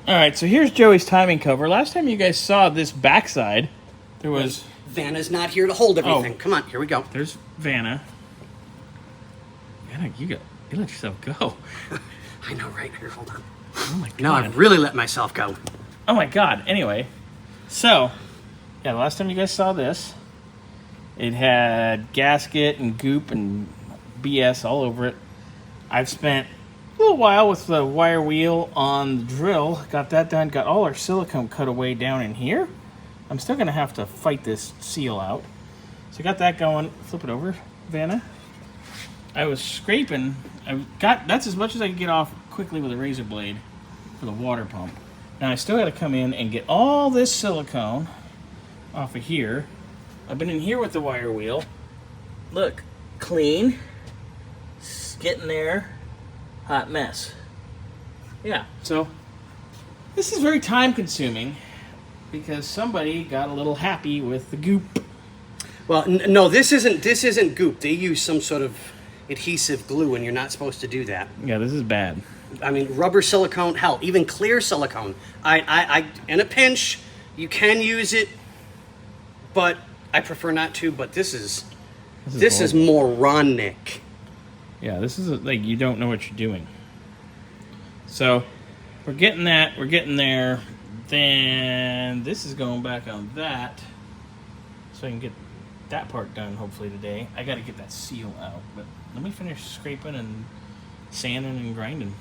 All right, so here's Joey's timing cover. Last time you guys saw this backside, there was... Vanna's not here to hold everything. Come on, here we go. There's Vanna. Vanna, you let yourself go. I know, right? Here, hold on. Oh my god. Now I've really let myself go. Oh my god. Anyway, so, yeah, the last time you guys saw this, it had gasket and goop and BS all over it. I've spent a little while with the wire wheel on the drill. Got that done. Got all our silicone cut away down in here. I'm still going to have to fight this seal out. So I got that going. Flip it over, Vanna. I was scraping. That's as much as I could get off quickly with a razor blade for the water pump. Now I still got to come in and get all this silicone off of here. I've been in here with the wire wheel. Look, clean. It's getting there. Hot mess. Yeah, so this is very time consuming because somebody got a little happy with the goop. Well, no, this isn't goop. They use some sort of adhesive glue, and you're not supposed to do that. Yeah, this is bad. I mean, rubber silicone, hell, even clear silicone. I in a pinch, you can use it, but I prefer not to. But this is moronic. Yeah, this is like you don't know what you're doing. So we're getting that. We're getting there. Then this is going back on that, so I can get that part done hopefully today. I got to get that seal out, but let me finish scraping and sanding and grinding.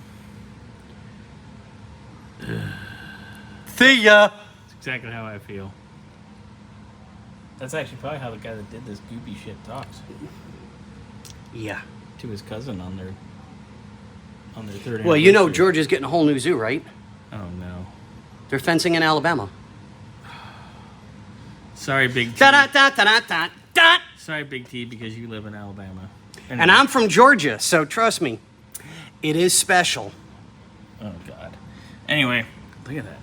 See ya. That's exactly how I feel. That's actually probably how the guy that did this goopy shit talks. Yeah. To his cousin on their third. Well, you know Georgia's getting a whole new zoo, right? Oh no. They're fencing in Alabama. Sorry, Big T. Da-da-da-da-da-da. Sorry, Big T, because you live in Alabama. And I'm from Georgia, so trust me, it is special. Oh God. Anyway, look at that.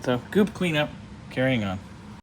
So goop cleanup, carrying on.